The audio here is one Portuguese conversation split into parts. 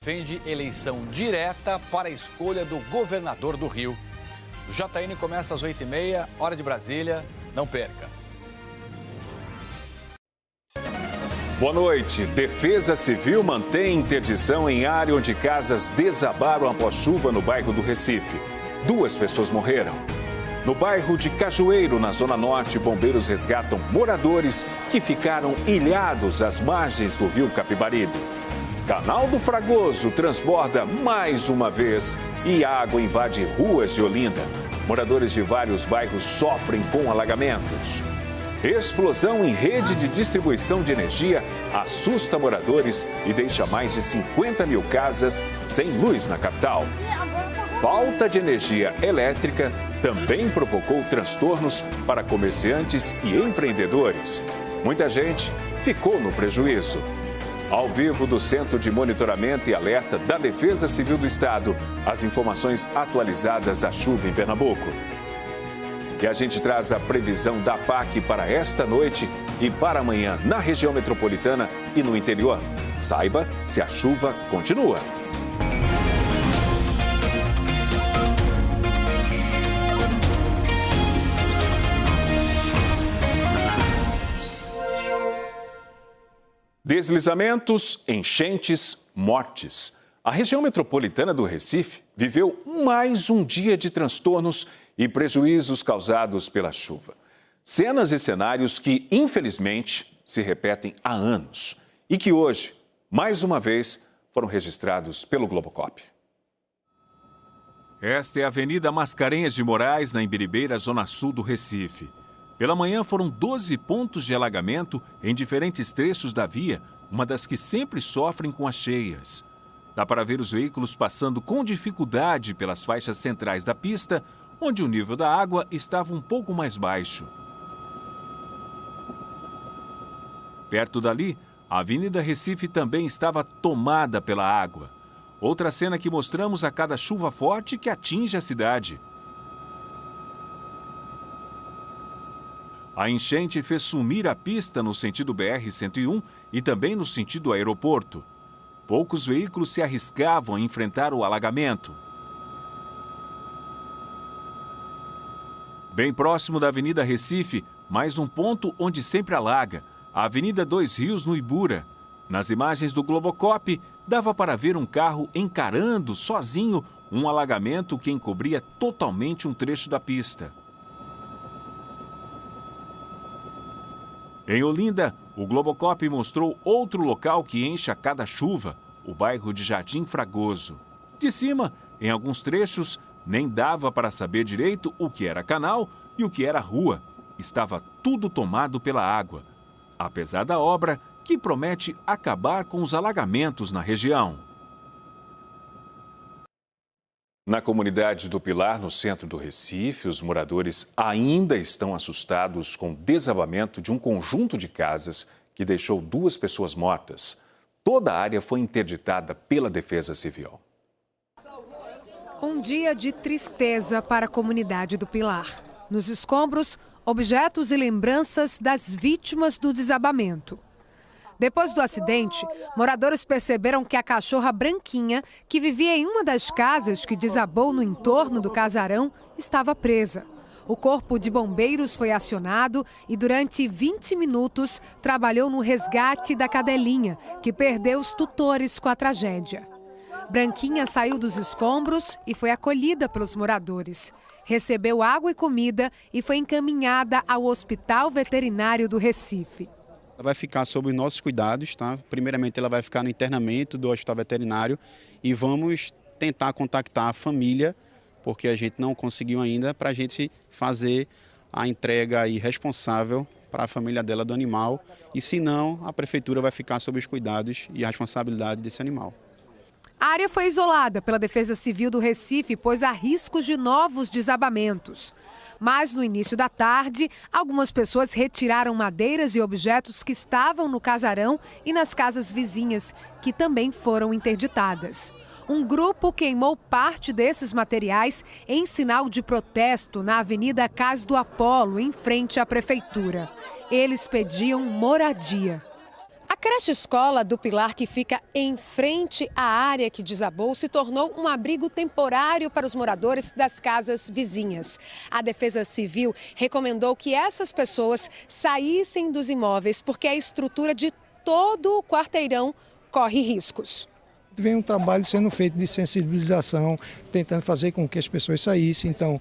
Defende eleição direta para a escolha do governador do Rio. O JN começa às 8h30, hora de Brasília. Não perca. Boa noite. Defesa Civil mantém interdição em área onde casas desabaram após chuva no bairro do Recife. 2 pessoas morreram. No bairro de Cajueiro, na Zona Norte, bombeiros resgatam moradores que ficaram ilhados às margens do rio Capibaribe. Canal do Fragoso transborda mais uma vez e água invade ruas de Olinda. Moradores de vários bairros sofrem com alagamentos. Explosão em rede de distribuição de energia assusta moradores e deixa mais de 50 mil casas sem luz na capital. Falta de energia elétrica também provocou transtornos para comerciantes e empreendedores. Muita gente ficou no prejuízo. Ao vivo do Centro de Monitoramento e Alerta da Defesa Civil do Estado, as informações atualizadas da chuva em Pernambuco. E a gente traz a previsão da PAC para esta noite e para amanhã na região metropolitana e no interior. Saiba se a chuva continua. Deslizamentos, enchentes, mortes. A região metropolitana do Recife viveu mais um dia de transtornos e prejuízos causados pela chuva. Cenas e cenários que, infelizmente, se repetem há anos e que hoje, mais uma vez, foram registrados pelo Globocop. Esta é a Avenida Mascarenhas de Moraes, na Imbiribeira, zona sul do Recife. Pela manhã foram 12 pontos de alagamento em diferentes trechos da via, uma das que sempre sofrem com as cheias. Dá para ver os veículos passando com dificuldade pelas faixas centrais da pista, onde o nível da água estava um pouco mais baixo. Perto dali, a Avenida Recife também estava tomada pela água. Outra cena que mostramos a cada chuva forte que atinge a cidade. A enchente fez sumir a pista no sentido BR-101 e também no sentido aeroporto. Poucos veículos se arriscavam a enfrentar o alagamento. Bem próximo da Avenida Recife, mais um ponto onde sempre alaga, a Avenida Dois Rios, no Ibura. Nas imagens do Globocop, dava para ver um carro encarando sozinho um alagamento que encobria totalmente um trecho da pista. Em Olinda, o Globocop mostrou outro local que enche a cada chuva, o bairro de Jardim Fragoso. De cima, em alguns trechos, nem dava para saber direito o que era canal e o que era rua. Estava tudo tomado pela água, apesar da obra que promete acabar com os alagamentos na região. Na comunidade do Pilar, no centro do Recife, os moradores ainda estão assustados com o desabamento de um conjunto de casas que deixou 2 pessoas mortas. Toda a área foi interditada pela Defesa Civil. Um dia de tristeza para a comunidade do Pilar. Nos escombros, objetos e lembranças das vítimas do desabamento. Depois do acidente, moradores perceberam que a cachorra Branquinha, que vivia em uma das casas que desabou no entorno do casarão, estava presa. O corpo de bombeiros foi acionado e durante 20 minutos trabalhou no resgate da cadelinha, que perdeu os tutores com a tragédia. Branquinha saiu dos escombros e foi acolhida pelos moradores. Recebeu água e comida e foi encaminhada ao Hospital Veterinário do Recife. Ela vai ficar sob os nossos cuidados, tá? Primeiramente ela vai ficar no internamento do Hospital Veterinário e vamos tentar contactar a família, porque a gente não conseguiu ainda, para a gente fazer a entrega aí responsável para a família dela do animal. E se não, a prefeitura vai ficar sob os cuidados e a responsabilidade desse animal. A área foi isolada pela Defesa Civil do Recife, pois há riscos de novos desabamentos. Mas no início da tarde, algumas pessoas retiraram madeiras e objetos que estavam no casarão e nas casas vizinhas, que também foram interditadas. Um grupo queimou parte desses materiais em sinal de protesto na Avenida Cais do Apolo, em frente à prefeitura. Eles pediam moradia. creche escola do Pilar, que fica em frente à área que desabou, se tornou um abrigo temporário para os moradores das casas vizinhas. A Defesa Civil recomendou que essas pessoas saíssem dos imóveis porque a estrutura de todo o quarteirão corre riscos. Vem um trabalho sendo feito de sensibilização, tentando fazer com que as pessoas saíssem. Então,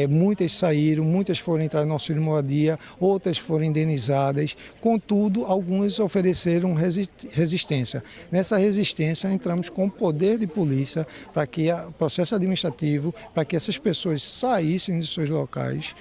muitas saíram, muitas foram entrar no auxílio moradia, outras foram indenizadas. Contudo, algumas ofereceram resistência. Nessa resistência, entramos com o poder de polícia para que o processo administrativo, para que essas pessoas saíssem dos seus locais.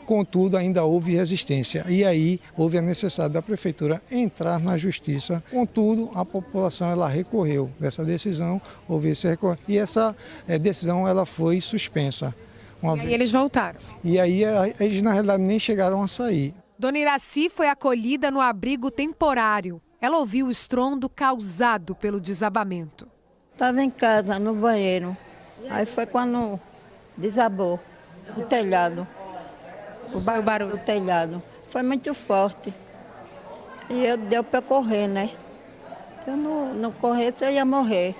Contudo, ainda houve resistência e aí houve a necessidade da Prefeitura entrar na Justiça. Contudo, a população ela recorreu dessa decisão, houve esse recorte e essa decisão ela foi suspensa. E aí eles voltaram? E aí eles na realidade nem chegaram a sair. Dona Iraci foi acolhida no abrigo temporário. Ela ouviu o estrondo causado pelo desabamento. Estava em casa, no banheiro. Aí foi quando desabou o telhado. O barulho do telhado. Foi muito forte. E deu para correr, né? Se eu não corresse, eu ia morrer.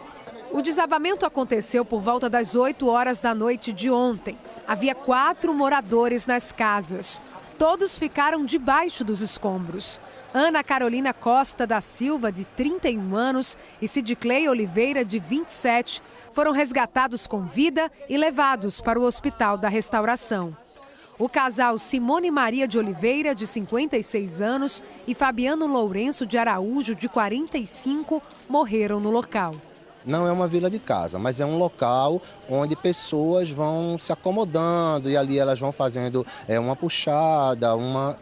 O desabamento aconteceu por volta das 8 horas da noite de ontem. Havia 4 moradores nas casas. Todos ficaram debaixo dos escombros. Ana Carolina Costa da Silva, de 31 anos, e Sidclei Oliveira, de 27, foram resgatados com vida e levados para o Hospital da Restauração. O casal Simone Maria de Oliveira, de 56 anos, e Fabiano Lourenço de Araújo, de 45, morreram no local. Não é uma vila de casa, mas é um local onde pessoas vão se acomodando e ali elas vão fazendo uma puxada,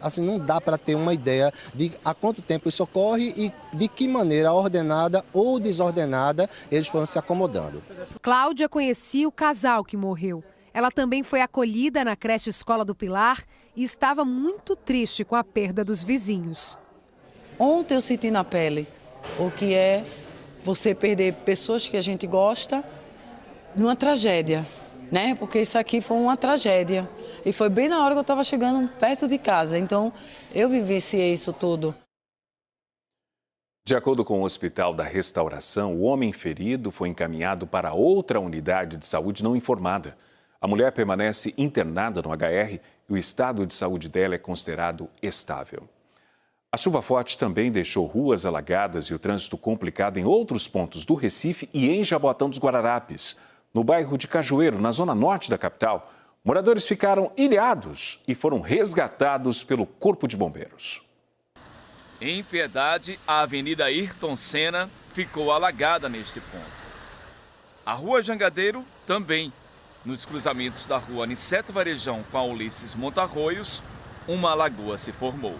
assim, não dá para ter uma ideia de há quanto tempo isso ocorre e de que maneira, ordenada ou desordenada, eles foram se acomodando. Cláudia conhecia o casal que morreu. Ela também foi acolhida na creche escola do Pilar e estava muito triste com a perda dos vizinhos. Ontem eu senti na pele o que é você perder pessoas que a gente gosta numa tragédia, né? Porque isso aqui foi uma tragédia. E foi bem na hora que eu estava chegando perto de casa. Então, eu vivenciei isso tudo. De acordo com o Hospital da Restauração, o homem ferido foi encaminhado para outra unidade de saúde não informada. A mulher permanece internada no HR e o estado de saúde dela é considerado estável. A chuva forte também deixou ruas alagadas e o trânsito complicado em outros pontos do Recife e em Jaboatão dos Guararapes. No bairro de Cajueiro, na zona norte da capital, moradores ficaram ilhados e foram resgatados pelo Corpo de Bombeiros. Em Piedade, a Avenida Ayrton Senna ficou alagada neste ponto. A Rua Jangadeiro também. Nos cruzamentos da Rua Aniceto Varejão com a Ulisses Montarroios, uma lagoa se formou.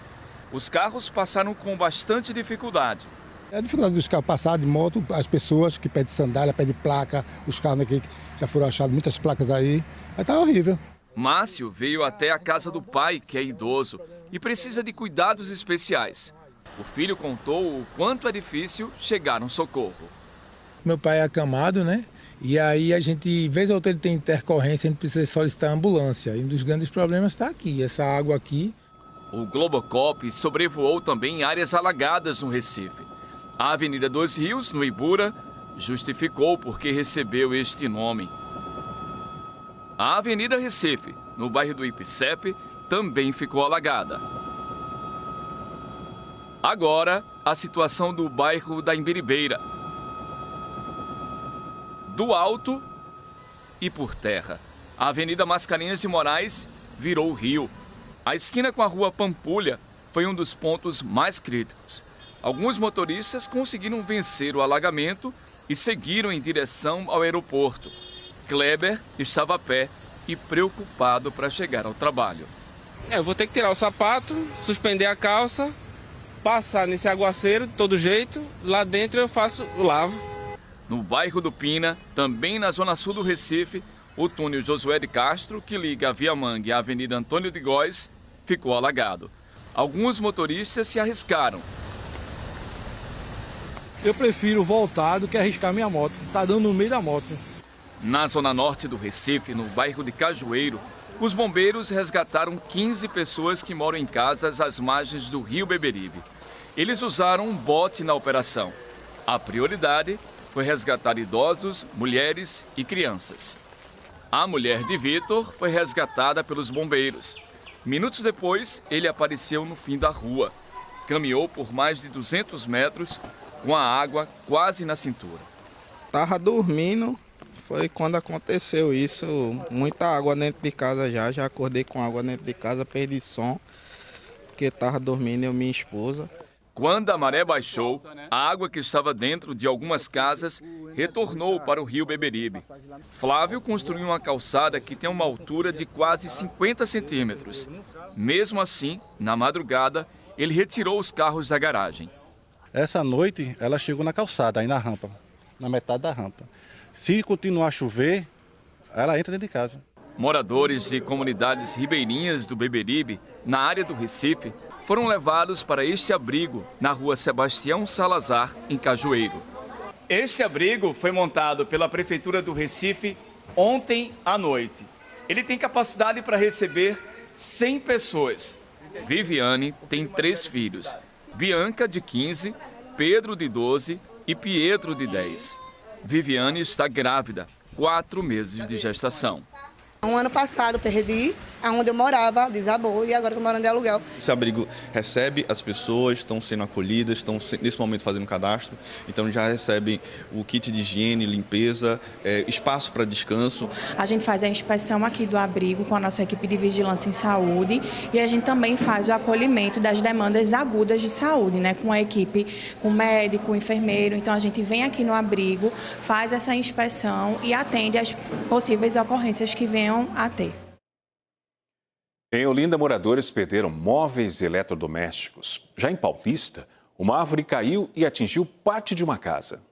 Os carros passaram com bastante dificuldade. A dificuldade dos carros passar de moto, as pessoas que pedem sandália, pedem placa, os carros aqui já foram achados muitas placas aí tá horrível. Márcio veio até a casa do pai, que é idoso, e precisa de cuidados especiais. O filho contou o quanto é difícil chegar no socorro. Meu pai é acamado, né? E aí a gente, vez ou outra ele tem intercorrência, a gente precisa solicitar ambulância. E um dos grandes problemas está aqui, essa água aqui. O Globocop sobrevoou também áreas alagadas no Recife. A Avenida dos Rios, no Ibura, justificou porque recebeu este nome. A Avenida Recife, no bairro do Ipicepe, também ficou alagada. Agora, a situação do bairro da Imbiribeira. Do alto e por terra. A Avenida Mascarenhas de Moraes virou rio. A esquina com a Rua Pampulha foi um dos pontos mais críticos. Alguns motoristas conseguiram vencer o alagamento e seguiram em direção ao aeroporto. Kleber estava a pé e preocupado para chegar ao trabalho. Eu vou ter que tirar o sapato, suspender a calça, passar nesse aguaceiro de todo jeito. Lá dentro eu lavo. No bairro do Pina, também na zona sul do Recife, o túnel Josué de Castro, que liga a Via Mangue à Avenida Antônio de Góes, ficou alagado. Alguns motoristas se arriscaram. Eu prefiro voltar do que arriscar minha moto. Tá dando no meio da moto. Na zona norte do Recife, no bairro de Cajueiro, os bombeiros resgataram 15 pessoas que moram em casas às margens do rio Beberibe. Eles usaram um bote na operação. A prioridade foi resgatar idosos, mulheres e crianças. A mulher de Vitor foi resgatada pelos bombeiros. Minutos depois, ele apareceu no fim da rua. Caminhou por mais de 200 metros com a água quase na cintura. Tava dormindo, foi quando aconteceu isso. Muita água dentro de casa já acordei com água dentro de casa, perdi som, porque tava dormindo eu e minha esposa. Quando a maré baixou, a água que estava dentro de algumas casas retornou para o rio Beberibe. Flávio construiu uma calçada que tem uma altura de quase 50 centímetros. Mesmo assim, na madrugada, ele retirou os carros da garagem. Essa noite, ela chegou na calçada, aí na rampa, na metade da rampa. Se continuar a chover, ela entra dentro de casa. Moradores de comunidades ribeirinhas do Beberibe, na área do Recife, foram levados para este abrigo, na rua Sebastião Salazar, em Cajueiro. Este abrigo foi montado pela Prefeitura do Recife ontem à noite. Ele tem capacidade para receber 100 pessoas. Viviane tem 3 filhos, Bianca, de 15, Pedro, de 12 e Pietro, de 10. Viviane está grávida, 4 meses de gestação. Ano passado perdi, onde eu morava, desabou, e agora estou morando de aluguel. Esse abrigo recebe as pessoas, estão sendo acolhidas, estão nesse momento fazendo cadastro, então já recebem o kit de higiene, limpeza, espaço para descanso. A gente faz a inspeção aqui do abrigo com a nossa equipe de vigilância em saúde e a gente também faz o acolhimento das demandas agudas de saúde, né, com a equipe, com médico, enfermeiro. Então a gente vem aqui no abrigo, faz essa inspeção e atende às possíveis ocorrências que venham a ter. Em Olinda, moradores perderam móveis eletrodomésticos. Já em Paulista, uma árvore caiu e atingiu parte de uma casa.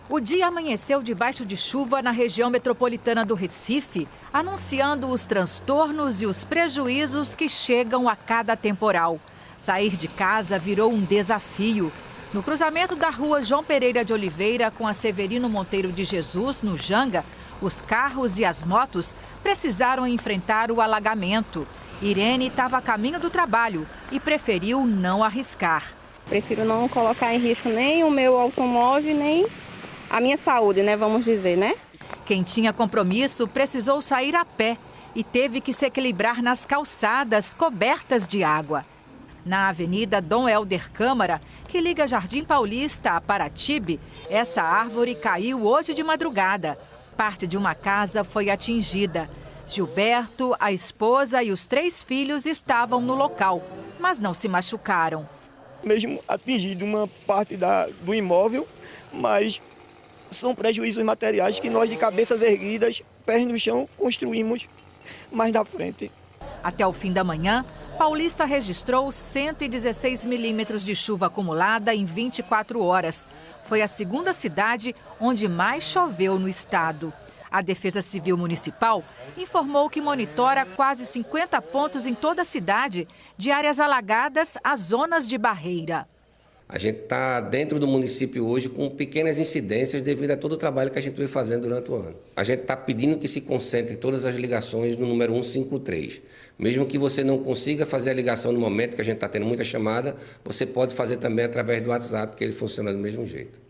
O dia amanheceu debaixo de chuva na região metropolitana do Recife, anunciando os transtornos e os prejuízos que chegam a cada temporal. Sair de casa virou um desafio. No cruzamento da rua João Pereira de Oliveira com a Severino Monteiro de Jesus, no Janga, os carros e as motos precisaram enfrentar o alagamento. Irene estava a caminho do trabalho e preferiu não arriscar. Prefiro não colocar em risco nem o meu automóvel, nem a minha saúde, né? Vamos dizer, né? Quem tinha compromisso precisou sair a pé e teve que se equilibrar nas calçadas cobertas de água. Na Avenida Dom Helder Câmara, que liga Jardim Paulista a Paratibe, essa árvore caiu hoje de madrugada. Parte de uma casa foi atingida. Gilberto, a esposa e os 3 filhos estavam no local, mas não se machucaram. Mesmo atingido uma parte do imóvel, mas são prejuízos materiais que nós, de cabeças erguidas, pés no chão, construímos mais na frente. Até o fim da manhã, Paulista registrou 116 milímetros de chuva acumulada em 24 horas. Foi a segunda cidade onde mais choveu no estado. A Defesa Civil Municipal informou que monitora quase 50 pontos em toda a cidade, de áreas alagadas a zonas de barreira. A gente está dentro do município hoje com pequenas incidências devido a todo o trabalho que a gente vem fazendo durante o ano. A gente está pedindo que se concentre todas as ligações no número 153. Mesmo que você não consiga fazer a ligação no momento que a gente está tendo muita chamada, você pode fazer também através do WhatsApp, que ele funciona do mesmo jeito.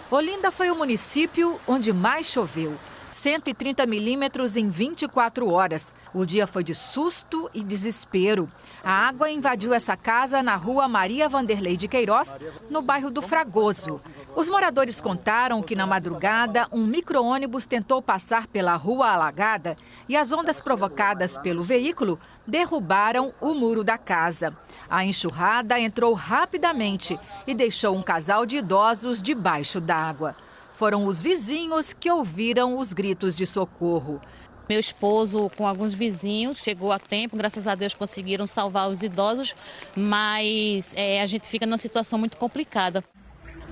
Olinda foi o município onde mais choveu. 130 milímetros em 24 horas. O dia foi de susto e desespero. A água invadiu essa casa na rua Maria Vanderlei de Queiroz, no bairro do Fragoso. Os moradores contaram que na madrugada um micro-ônibus tentou passar pela rua alagada e as ondas provocadas pelo veículo derrubaram o muro da casa. A enxurrada entrou rapidamente e deixou um casal de idosos debaixo d'água. Foram os vizinhos que ouviram os gritos de socorro. Meu esposo, com alguns vizinhos, chegou a tempo, graças a Deus conseguiram salvar os idosos, mas a gente fica numa situação muito complicada.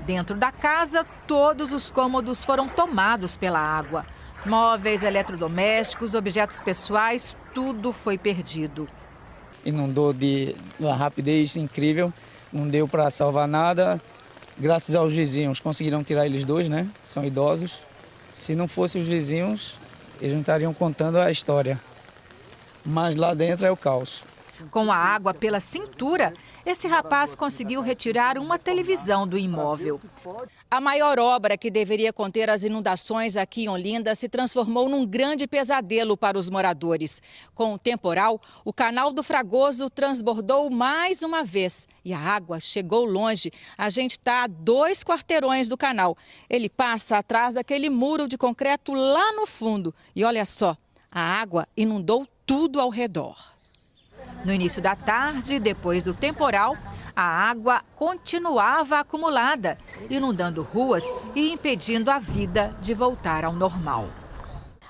Dentro da casa, todos os cômodos foram tomados pela água. Móveis, eletrodomésticos, objetos pessoais, tudo foi perdido. Inundou de uma rapidez incrível, não deu para salvar nada. Graças aos vizinhos, conseguiram tirar eles 2, né? São idosos. Se não fossem os vizinhos, eles não estariam contando a história. Mas lá dentro é o caos. Com a água pela cintura, esse rapaz conseguiu retirar uma televisão do imóvel. A maior obra que deveria conter as inundações aqui em Olinda se transformou num grande pesadelo para os moradores. Com o temporal, o canal do Fragoso transbordou mais uma vez e a água chegou longe. A gente está a 2 quarteirões do canal. Ele passa atrás daquele muro de concreto lá no fundo. E olha só, a água inundou tudo ao redor. No início da tarde, depois do temporal, a água continuava acumulada, inundando ruas e impedindo a vida de voltar ao normal.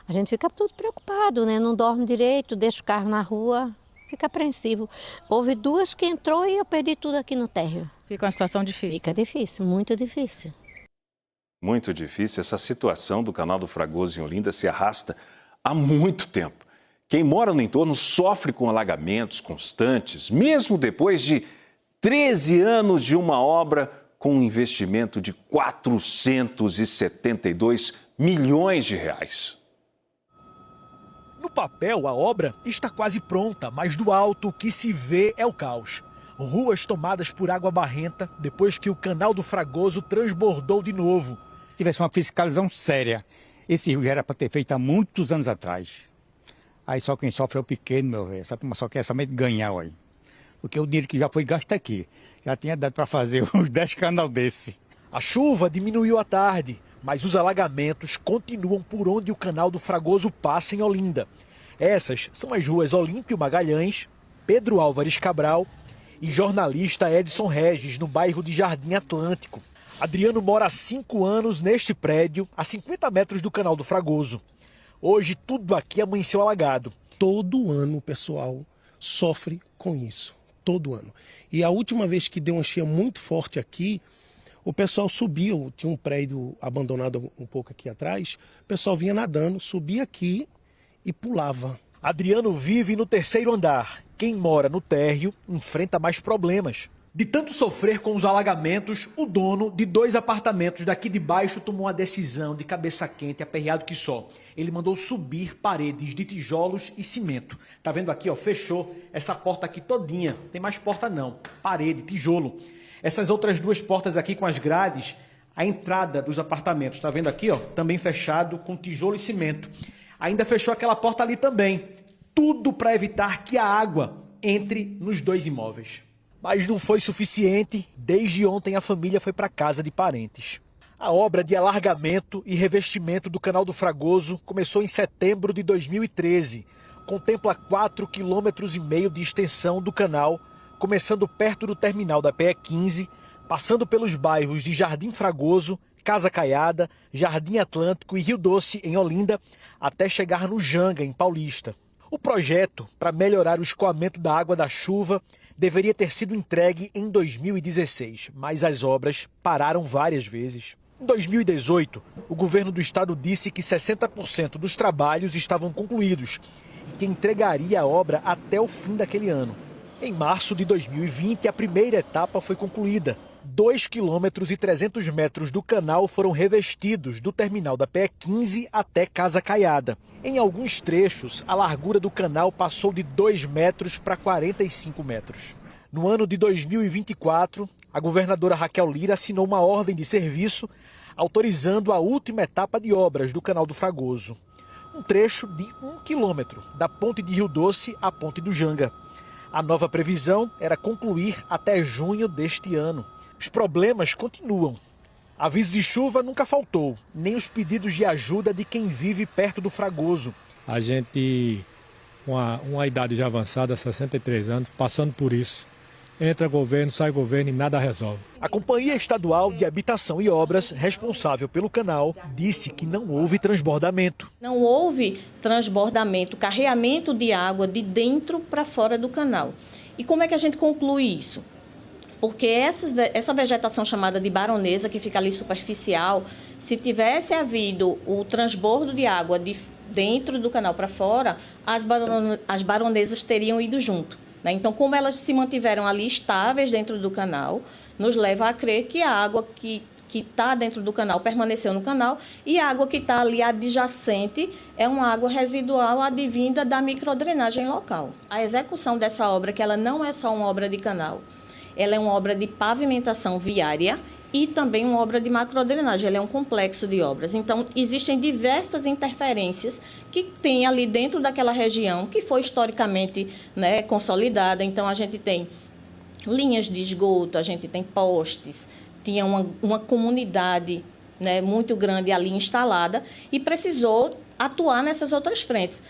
A gente fica tudo preocupado, né? Não dorme direito, deixa o carro na rua, fica apreensivo. Houve 2 que entrou e eu perdi tudo aqui no térreo. Fica uma situação difícil. Fica difícil, muito difícil. Muito difícil. Essa situação do canal do Fragoso em Olinda se arrasta há muito tempo. Quem mora no entorno sofre com alagamentos constantes, mesmo depois de 13 anos de uma obra com um investimento de 472 milhões de reais. No papel, a obra está quase pronta, mas do alto o que se vê é o caos. Ruas tomadas por água barrenta depois que o canal do Fragoso transbordou de novo. Se tivesse uma fiscalização séria, esse rio já era para ter feito há muitos anos atrás. Aí só quem sofre é o pequeno, meu velho. Essa turma só quer somente ganhar, aí. Porque o dinheiro que já foi gasto aqui, já tinha dado para fazer uns 10 canal desse. A chuva diminuiu à tarde, mas os alagamentos continuam por onde o canal do Fragoso passa em Olinda. Essas são as ruas Olímpio Magalhães, Pedro Álvares Cabral e jornalista Edson Regis, no bairro de Jardim Atlântico. Adriano mora há 5 anos neste prédio, a 50 metros do canal do Fragoso. Hoje tudo aqui amanheceu alagado. Todo ano o pessoal sofre com isso, todo ano. E a última vez que deu uma cheia muito forte aqui, o pessoal subia, tinha um prédio abandonado um pouco aqui atrás, o pessoal vinha nadando, subia aqui e pulava. Adriano vive no 3º andar. Quem mora no térreo enfrenta mais problemas. De tanto sofrer com os alagamentos, o dono de 2 apartamentos daqui de baixo tomou uma decisão de cabeça quente, aperreado que só. Ele mandou subir paredes de tijolos e cimento. Tá vendo aqui, ó, fechou essa porta aqui todinha. Tem mais porta não, parede, tijolo. Essas outras 2 portas aqui com as grades, a entrada dos apartamentos, tá vendo aqui, ó, também fechado com tijolo e cimento. Ainda fechou aquela porta ali também. Tudo para evitar que a água entre nos 2 imóveis. Mas não foi suficiente. Desde ontem a família foi para casa de parentes. A obra de alargamento e revestimento do canal do Fragoso começou em setembro de 2013. Contempla 4,5 km de extensão do canal, começando perto do terminal da PE 15, passando pelos bairros de Jardim Fragoso, Casa Caiada, Jardim Atlântico e Rio Doce, em Olinda, até chegar no Janga, em Paulista. O projeto, para melhorar o escoamento da água da chuva, deveria ter sido entregue em 2016, mas as obras pararam várias vezes. Em 2018, o governo do estado disse que 60% dos trabalhos estavam concluídos e que entregaria a obra até o fim daquele ano. Em março de 2020, a primeira etapa foi concluída. 2,3 km do canal foram revestidos do terminal da PE 15 até Casa Caiada. Em alguns trechos, a largura do canal passou de 2 metros para 45 metros. No ano de 2024, a governadora Raquel Lira assinou uma ordem de serviço autorizando a última etapa de obras do canal do Fragoso. Um trecho de 1 quilômetro, da ponte de Rio Doce à ponte do Janga. A nova previsão era concluir até junho deste ano. Os problemas continuam. Aviso de chuva nunca faltou, nem os pedidos de ajuda de quem vive perto do Fragoso. A gente, com uma idade já avançada, 63 anos, passando por isso. Entra governo, sai governo e nada resolve. A Companhia Estadual de Habitação e Obras, responsável pelo canal, disse que não houve transbordamento. Não houve transbordamento, carreamento de água de dentro para fora do canal. E como é que a gente conclui isso? Porque essa vegetação chamada de baronesa, que fica ali superficial, se tivesse havido o transbordo de água de dentro do canal para fora, as baronesas teriam ido junto. Então, como elas se mantiveram ali estáveis dentro do canal, nos leva a crer que a água que está dentro do canal permaneceu no canal e a água que está ali adjacente é uma água residual advinda da microdrenagem local. A execução dessa obra, que ela não é só uma obra de canal, ela é uma obra de pavimentação viária e também uma obra de macrodrenagem, ela é um complexo de obras. Então, existem diversas interferências que tem ali dentro daquela região, que foi historicamente, né, consolidada. Então, a gente tem linhas de esgoto, a gente tem postes, tinha uma comunidade, né, muito grande ali instalada e precisou atuar nessas outras frentes.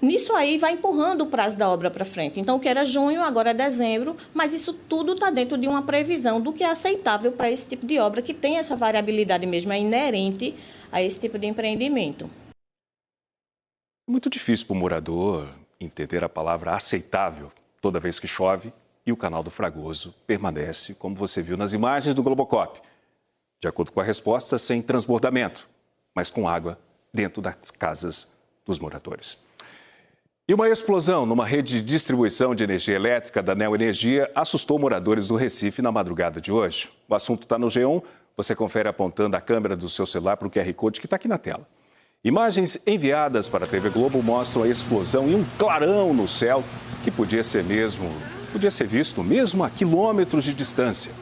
Nisso aí vai empurrando o prazo da obra para frente. Então, o que era junho, agora é dezembro, mas isso tudo está dentro de uma previsão do que é aceitável para esse tipo de obra, que tem essa variabilidade mesmo, é inerente a esse tipo de empreendimento. Muito difícil para o morador entender a palavra aceitável toda vez que chove e o canal do Fragoso permanece, como você viu nas imagens do Globocop. De acordo com a resposta, sem transbordamento, mas com água dentro das casas dos moradores. E uma explosão numa rede de distribuição de energia elétrica da Neoenergia assustou moradores do Recife na madrugada de hoje. O assunto está no G1, você confere apontando a câmera do seu celular para o QR Code que está aqui na tela. Imagens enviadas para a TV Globo mostram a explosão e um clarão no céu que podia ser visto mesmo a quilômetros de distância.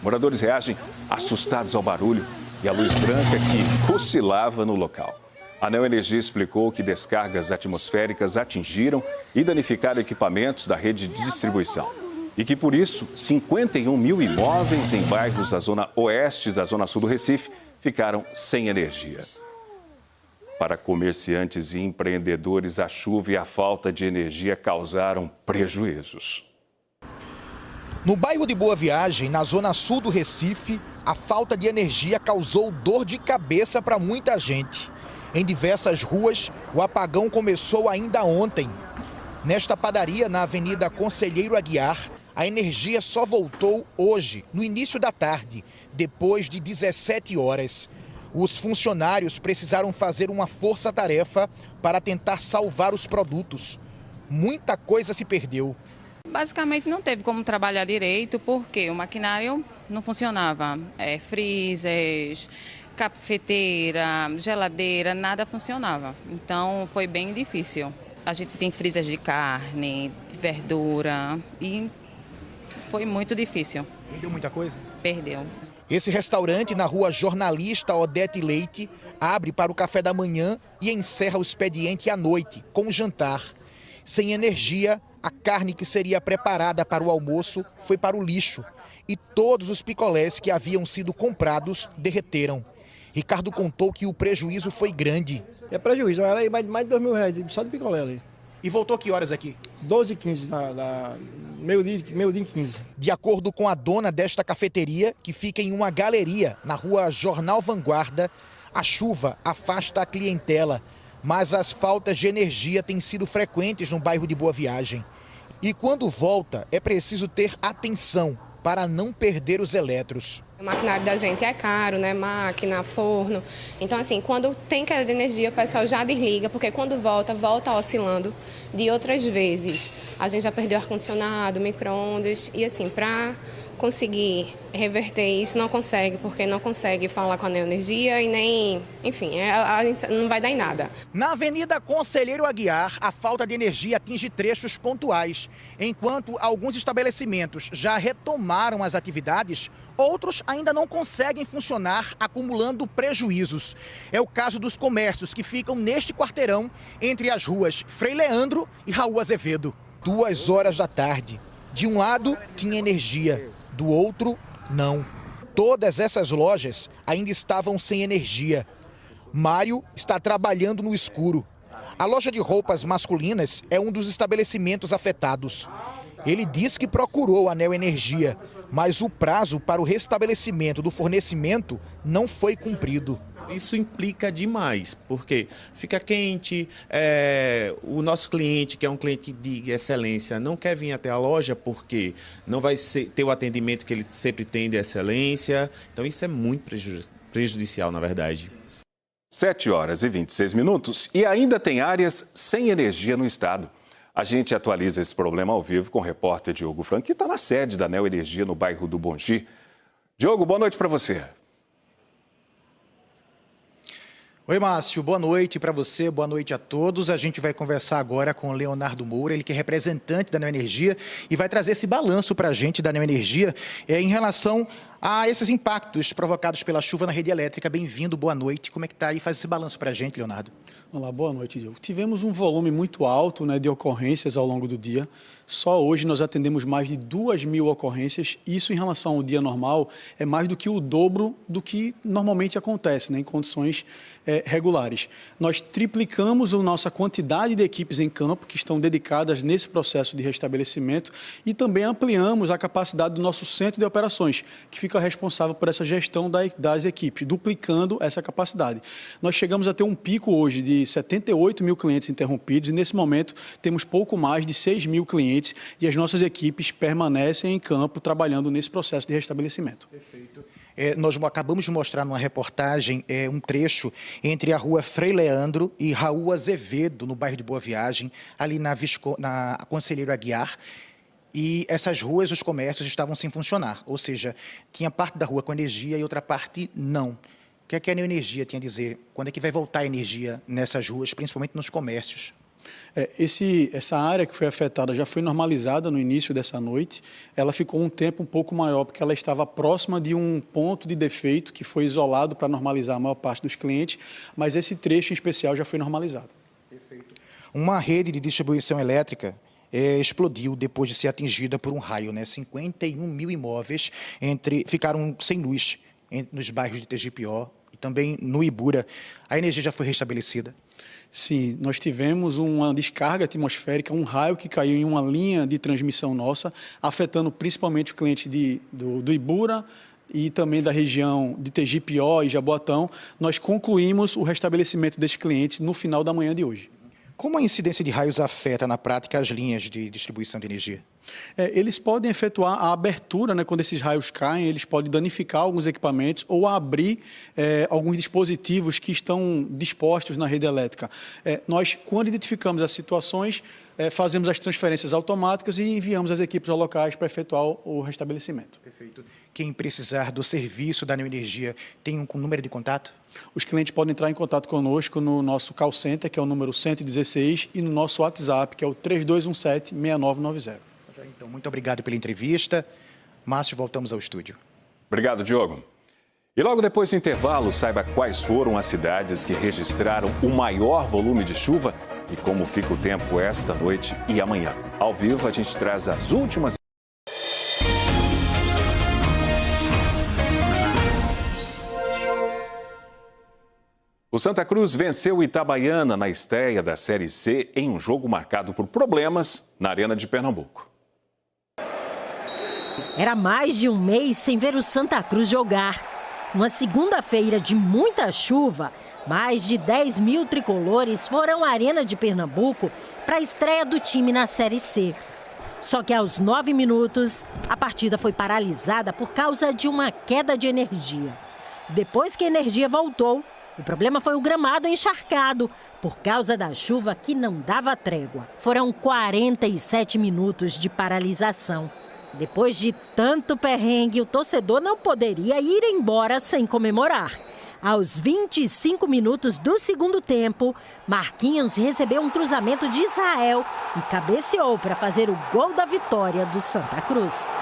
Moradores reagem assustados ao barulho e à luz branca que oscilava no local. A Neoenergia explicou que descargas atmosféricas atingiram e danificaram equipamentos da rede de distribuição. E que, por isso, 51 mil imóveis em bairros da zona oeste e da zona sul do Recife ficaram sem energia. Para comerciantes e empreendedores, a chuva e a falta de energia causaram prejuízos. No bairro de Boa Viagem, na zona sul do Recife, a falta de energia causou dor de cabeça para muita gente. Em diversas ruas, o apagão começou ainda ontem. Nesta padaria, na Avenida Conselheiro Aguiar, a energia só voltou hoje, no início da tarde, depois de 17 horas. Os funcionários precisaram fazer uma força-tarefa para tentar salvar os produtos. Muita coisa se perdeu. Basicamente não teve como trabalhar direito porque o maquinário não funcionava. Freezers, cafeteira, geladeira, nada funcionava. Então foi bem difícil. A gente tem freezers de carne, de verdura e foi muito difícil. Perdeu muita coisa? Perdeu. Esse restaurante na rua Jornalista Odete Leite abre para o café da manhã e encerra o expediente à noite, com o jantar. Sem energia, a carne que seria preparada para o almoço foi para o lixo e todos os picolés que haviam sido comprados derreteram. Ricardo contou que o prejuízo foi grande. É prejuízo, era mais de R$2.000 só de picolé ali. E voltou que horas aqui? 12h15, meio-dia e 15. De acordo com a dona desta cafeteria, que fica em uma galeria na rua Jornal Vanguarda, a chuva afasta a clientela, mas as faltas de energia têm sido frequentes no bairro de Boa Viagem. E quando volta, é preciso ter atenção para não perder os eletros. O maquinário da gente é caro, né? Máquina, forno. Então, assim, quando tem queda de energia, o pessoal já desliga, porque quando volta oscilando de outras vezes. A gente já perdeu ar-condicionado, micro-ondas, e assim, para conseguir reverter isso, não consegue, porque não consegue falar com a Neoenergia e nem, enfim, a gente não vai dar em nada. Na Avenida Conselheiro Aguiar, a falta de energia atinge trechos pontuais. Enquanto alguns estabelecimentos já retomaram as atividades, outros ainda não conseguem funcionar, acumulando prejuízos. É o caso dos comércios que ficam neste quarteirão entre as ruas Frei Leandro e Raul Azevedo. 2 horas da tarde. De um lado tinha energia, do outro não. Todas essas lojas ainda estavam sem energia. Mário está trabalhando no escuro. A loja de roupas masculinas é um dos estabelecimentos afetados. Ele diz que procurou a Neoenergia, mas o prazo para o restabelecimento do fornecimento não foi cumprido. Isso implica demais, porque fica quente, o nosso cliente, que é um cliente de excelência, não quer vir até a loja porque não vai ter o atendimento que ele sempre tem de excelência. Então isso é muito prejudicial, na verdade. 7h26 e ainda tem áreas sem energia no estado. A gente atualiza esse problema ao vivo com o repórter Diogo Franco, que está na sede da Neoenergia no bairro do Bongi. Diogo, boa noite para você. Oi, Márcio, boa noite para você, boa noite a todos. A gente vai conversar agora com o Leonardo Moura, ele que é representante da Neoenergia e vai trazer esse balanço para a gente da Neoenergia em relação a esses impactos provocados pela chuva na rede elétrica. Bem-vindo, boa noite. Como é que está aí? Faz esse balanço para a gente, Leonardo. Olá, boa noite, Diogo. Tivemos um volume muito alto, de ocorrências ao longo do dia. Só hoje nós atendemos mais de 2.000 ocorrências. Isso, em relação ao dia normal, é mais do que o dobro do que normalmente acontece, em condições regulares. Nós triplicamos a nossa quantidade de equipes em campo que estão dedicadas nesse processo de restabelecimento e também ampliamos a capacidade do nosso centro de operações, que fica responsável por essa gestão das equipes, duplicando essa capacidade. Nós chegamos a ter um pico hoje de 78 mil clientes interrompidos e, nesse momento, temos pouco mais de 6 mil clientes e as nossas equipes permanecem em campo trabalhando nesse processo de restabelecimento. Perfeito. Nós acabamos de mostrar numa reportagem um trecho entre a rua Frei Leandro e Raul Azevedo, no bairro de Boa Viagem, ali na Conselheiro Aguiar. E essas ruas, os comércios estavam sem funcionar, ou seja, tinha parte da rua com energia e outra parte não. O que é que a Neoenergia tem a dizer? Quando é que vai voltar a energia nessas ruas, principalmente nos comércios? Essa área que foi afetada já foi normalizada no início dessa noite. Ela ficou um tempo um pouco maior, porque ela estava próxima de um ponto de defeito que foi isolado para normalizar a maior parte dos clientes, mas esse trecho em especial já foi normalizado. Perfeito. Uma rede de distribuição elétrica explodiu depois de ser atingida por um raio. 51 mil imóveis ficaram sem luz nos bairros de Tegipió e também no Ibura. A energia já foi restabelecida? Sim, nós tivemos uma descarga atmosférica, um raio que caiu em uma linha de transmissão nossa, afetando principalmente o cliente do Ibura e também da região de Tegipió e Jaboatão. Nós concluímos o restabelecimento deste cliente no final da manhã de hoje. Como a incidência de raios afeta, na prática, as linhas de distribuição de energia? Eles podem efetuar a abertura, quando esses raios caem, eles podem danificar alguns equipamentos ou abrir alguns dispositivos que estão dispostos na rede elétrica. Nós, quando identificamos as situações, fazemos as transferências automáticas e enviamos as equipes ao locais para efetuar o restabelecimento. Perfeito. Quem precisar do serviço da Neoenergia tem um número de contato? Os clientes podem entrar em contato conosco no nosso call center, que é o número 116, e no nosso WhatsApp, que é o 3217-6990. Então, muito obrigado pela entrevista. Márcio, voltamos ao estúdio. Obrigado, Diogo. E logo depois do intervalo, saiba quais foram as cidades que registraram o maior volume de chuva e como fica o tempo esta noite e amanhã. Ao vivo, a gente traz as últimas. O Santa Cruz venceu o Itabaiana na estreia da Série C em um jogo marcado por problemas na Arena de Pernambuco. Era mais de um mês sem ver o Santa Cruz jogar. Uma segunda-feira de muita chuva, mais de 10 mil tricolores foram à Arena de Pernambuco para a estreia do time na Série C. Só que aos 9 minutos, a partida foi paralisada por causa de uma queda de energia. Depois que a energia voltou, o problema foi o gramado encharcado, por causa da chuva que não dava trégua. Foram 47 minutos de paralisação. Depois de tanto perrengue, o torcedor não poderia ir embora sem comemorar. Aos 25 minutos do segundo tempo, Marquinhos recebeu um cruzamento de Israel e cabeceou para fazer o gol da vitória do Santa Cruz.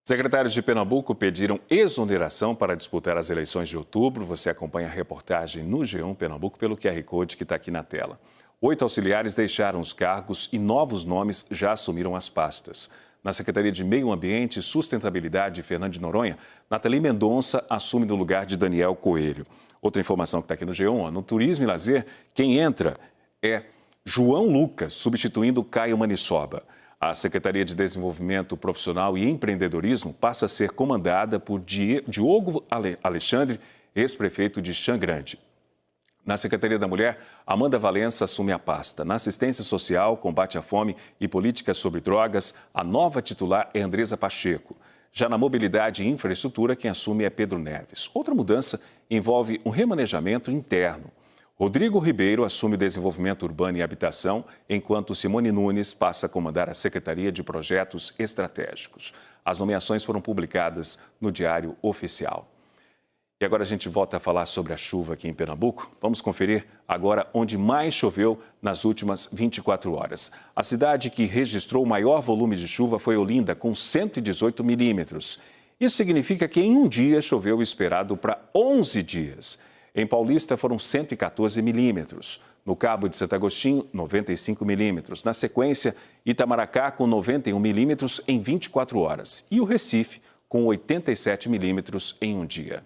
Secretários de Pernambuco pediram exoneração para disputar as eleições de outubro. Você acompanha a reportagem no G1 Pernambuco pelo QR Code que está aqui na tela. 8 auxiliares deixaram os cargos e novos nomes já assumiram as pastas. Na Secretaria de Meio Ambiente e Sustentabilidade de Fernando de Noronha, Nathalie Mendonça assume no lugar de Daniel Coelho. Outra informação que está aqui no G1, no Turismo e Lazer, quem entra é João Lucas, substituindo Caio Manissoba. A Secretaria de Desenvolvimento Profissional e Empreendedorismo passa a ser comandada por Diogo Alexandre, ex-prefeito de Xangrande. Na Secretaria da Mulher, Amanda Valença assume a pasta. Na Assistência Social, Combate à Fome e Políticas sobre Drogas, a nova titular é Andresa Pacheco. Já na Mobilidade e Infraestrutura, quem assume é Pedro Neves. Outra mudança envolve um remanejamento interno. Rodrigo Ribeiro assume o Desenvolvimento Urbano e Habitação, enquanto Simone Nunes passa a comandar a Secretaria de Projetos Estratégicos. As nomeações foram publicadas no Diário Oficial. E agora a gente volta a falar sobre a chuva aqui em Pernambuco. Vamos conferir agora onde mais choveu nas últimas 24 horas. A cidade que registrou o maior volume de chuva foi Olinda, com 118 milímetros. Isso significa que em um dia choveu o esperado para 11 dias. Em Paulista foram 114 milímetros. No Cabo de Santo Agostinho, 95 milímetros. Na sequência, Itamaracá com 91 milímetros em 24 horas. E o Recife com 87 milímetros em um dia.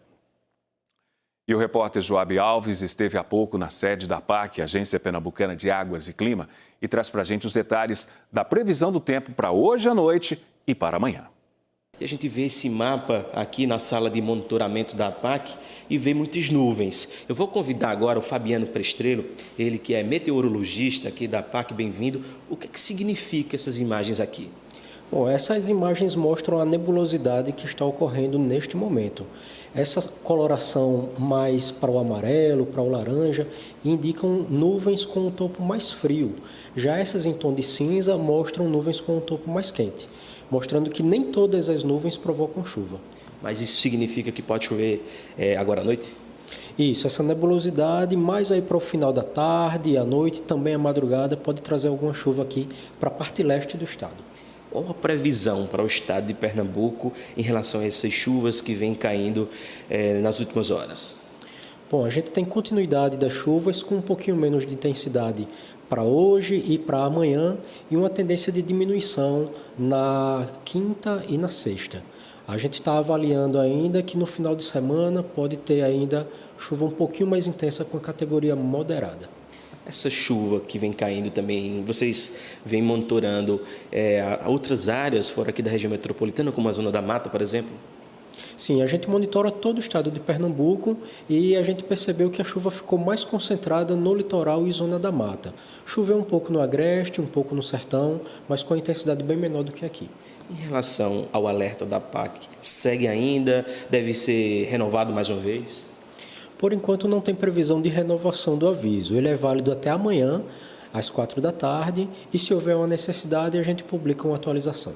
E o repórter Joab Alves esteve há pouco na sede da APAC, Agência Pernambucana de Águas e Clima, e traz para a gente os detalhes da previsão do tempo para hoje à noite e para amanhã. E a gente vê esse mapa aqui na sala de monitoramento da APAC e vê muitas nuvens. Eu vou convidar agora o Fabiano Prestrelo, ele que é meteorologista aqui da APAC, bem-vindo. O que significa essas imagens aqui? Bom, essas imagens mostram a nebulosidade que está ocorrendo neste momento. Essa coloração mais para o amarelo, para o laranja, indicam nuvens com um topo mais frio. Já essas em tom de cinza mostram nuvens com um topo mais quente, mostrando que nem todas as nuvens provocam chuva. Mas isso significa que pode chover agora à noite? Isso, essa nebulosidade, mais aí para o final da tarde, à noite, também à madrugada, pode trazer alguma chuva aqui para a parte leste do estado. Qual a previsão para o estado de Pernambuco em relação a essas chuvas que vêm caindo nas últimas horas? Bom, a gente tem continuidade das chuvas com um pouquinho menos de intensidade para hoje e para amanhã e uma tendência de diminuição na quinta e na sexta. A gente está avaliando ainda que no final de semana pode ter ainda chuva um pouquinho mais intensa com a categoria moderada. Essa chuva que vem caindo também, vocês vêm monitorando outras áreas fora aqui da região metropolitana, como a Zona da Mata, por exemplo? Sim, a gente monitora todo o estado de Pernambuco e a gente percebeu que a chuva ficou mais concentrada no litoral e Zona da Mata. Choveu um pouco no Agreste, um pouco no Sertão, mas com a intensidade bem menor do que aqui. Em relação ao alerta da APAC, segue ainda? Deve ser renovado mais uma vez? Por enquanto não tem previsão de renovação do aviso. Ele é válido até amanhã, às 4 da tarde, e se houver uma necessidade, a gente publica uma atualização.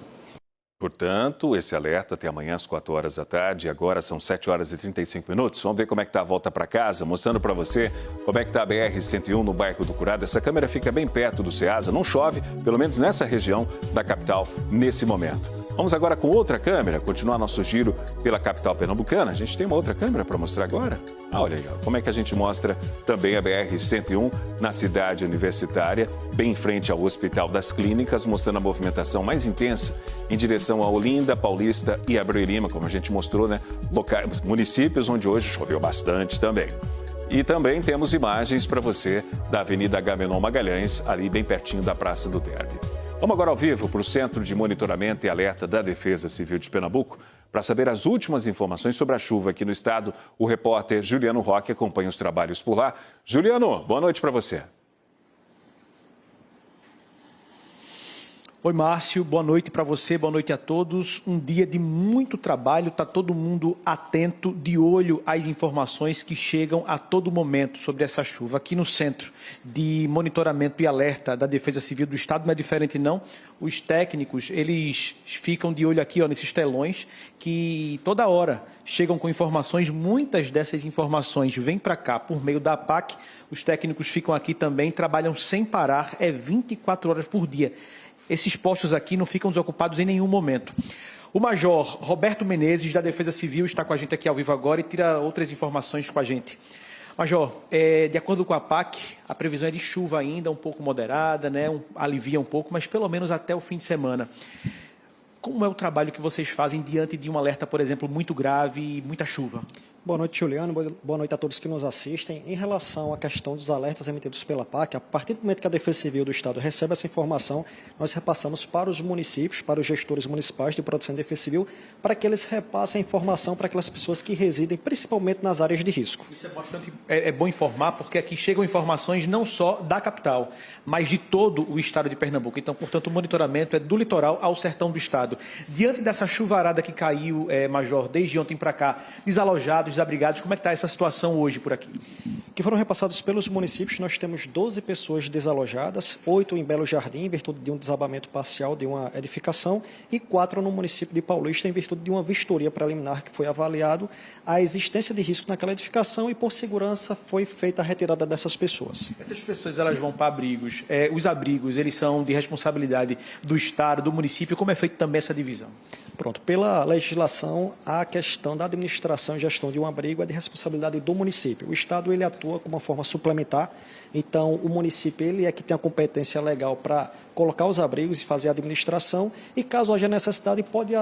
Portanto, esse alerta até amanhã às 4 horas da tarde, agora são 7 horas e 35 minutos. Vamos ver como é que está a volta para casa, mostrando para você como é que está a BR-101 no bairro do Curado. Essa câmera fica bem perto do Ceasa, não chove, pelo menos nessa região da capital, nesse momento. Vamos agora com outra câmera, continuar nosso giro pela capital pernambucana. A gente tem uma outra câmera para mostrar agora. Olha aí, como é que a gente mostra também a BR-101 na cidade universitária, bem em frente ao Hospital das Clínicas, mostrando a movimentação mais intensa em direção a Olinda, Paulista e Abreu e Lima, como a gente mostrou, né? Municípios onde hoje choveu bastante também. E também temos imagens para você da Avenida Agamenon Magalhães, ali bem pertinho da Praça do Derby. Vamos agora ao vivo para o Centro de Monitoramento e Alerta da Defesa Civil de Pernambuco. Para saber as últimas informações sobre a chuva aqui no estado, o repórter Juliano Roque acompanha os trabalhos por lá. Juliano, boa noite para você. Oi, Márcio, boa noite para você, boa noite a todos. Um dia de muito trabalho, está todo mundo atento, de olho às informações que chegam a todo momento sobre essa chuva. Aqui no Centro de Monitoramento e Alerta da Defesa Civil do Estado não é diferente não. Os técnicos, eles ficam de olho aqui, ó, nesses telões, que toda hora chegam com informações. Muitas dessas informações vêm para cá por meio da APAC. Os técnicos ficam aqui também, trabalham sem parar, 24 horas por dia. Esses postos aqui não ficam desocupados em nenhum momento. O Major Roberto Menezes, da Defesa Civil, está com a gente aqui ao vivo agora e tira outras informações com a gente. Major, de acordo com a APAC, a previsão é de chuva ainda, um pouco moderada, né? Alivia um pouco, mas pelo menos até o fim de semana. Como é o trabalho que vocês fazem diante de um alerta, por exemplo, muito grave e muita chuva? Boa noite, Juliano. Boa noite a todos que nos assistem. Em relação à questão dos alertas emitidos pela APAC, a partir do momento que a Defesa Civil do Estado recebe essa informação, nós repassamos para os municípios, para os gestores municipais de proteção e defesa civil, para que eles repassem a informação para aquelas pessoas que residem principalmente nas áreas de risco. Isso é bom informar, porque aqui chegam informações não só da capital, mas de todo o estado de Pernambuco. Então, portanto, o monitoramento é do litoral ao sertão do estado. Diante dessa chuvarada que caiu, Major, desde ontem para cá, desalojados, desabrigados, como é que está essa situação hoje por aqui? que foram repassados pelos municípios, nós temos 12 pessoas desalojadas, 8 em Belo Jardim, em virtude de um desabamento parcial de uma edificação, e 4 no município de Paulista, em virtude de uma vistoria preliminar que foi avaliado a existência de risco naquela edificação e, por segurança, foi feita a retirada dessas pessoas. Essas pessoas, elas vão para abrigos. Os abrigos, eles são de responsabilidade do Estado, do município. Como é feita também essa divisão? Pronto, pela legislação, a questão da administração e gestão de um abrigo é de responsabilidade do município. O Estado ele atua como uma forma suplementar, então o município ele é que tem a competência legal para colocar os abrigos e fazer a administração, e caso haja necessidade, pode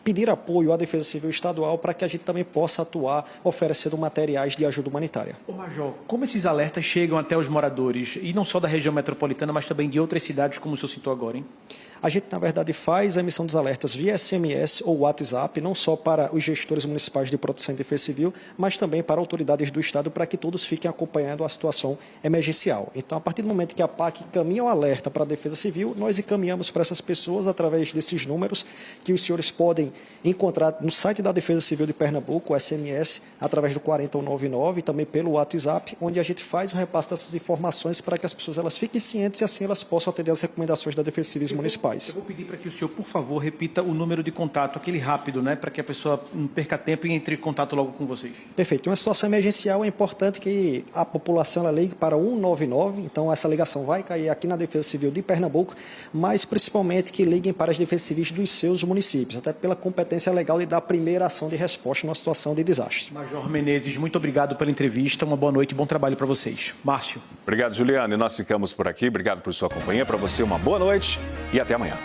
pedir apoio à Defesa Civil Estadual para que a gente também possa atuar oferecendo materiais de ajuda humanitária. Ô Major, como esses alertas chegam até os moradores, e não só da região metropolitana, mas também de outras cidades, como o senhor citou agora, hein? A gente, na verdade, faz a emissão dos alertas via SMS ou WhatsApp, não só para os gestores municipais de proteção e defesa civil, mas também para autoridades do Estado, para que todos fiquem acompanhando a situação emergencial. Então, a partir do momento que a PAC encaminha o alerta para a Defesa Civil, nós encaminhamos para essas pessoas através desses números que os senhores podem encontrar no site da Defesa Civil de Pernambuco, o SMS, através do 4099 e também pelo WhatsApp, onde a gente faz o repasse dessas informações para que as pessoas elas fiquem cientes e assim elas possam atender as recomendações da Defesa Civil municipais. Eu vou pedir para que o senhor, por favor, repita o número de contato, aquele rápido, né, para que a pessoa não perca tempo e entre em contato logo com vocês. Perfeito. Em uma situação emergencial é importante que a população ligue para 199, então essa ligação vai cair aqui na Defesa Civil de Pernambuco, mas principalmente que liguem para as defesas civis dos seus municípios, até pela competência legal de dar a primeira ação de resposta numa situação de desastre. Major Menezes, muito obrigado pela entrevista, uma boa noite e bom trabalho para vocês. Márcio. Obrigado, Juliano. E nós ficamos por aqui. Obrigado por sua companhia. Para você, uma boa noite e até amanhã.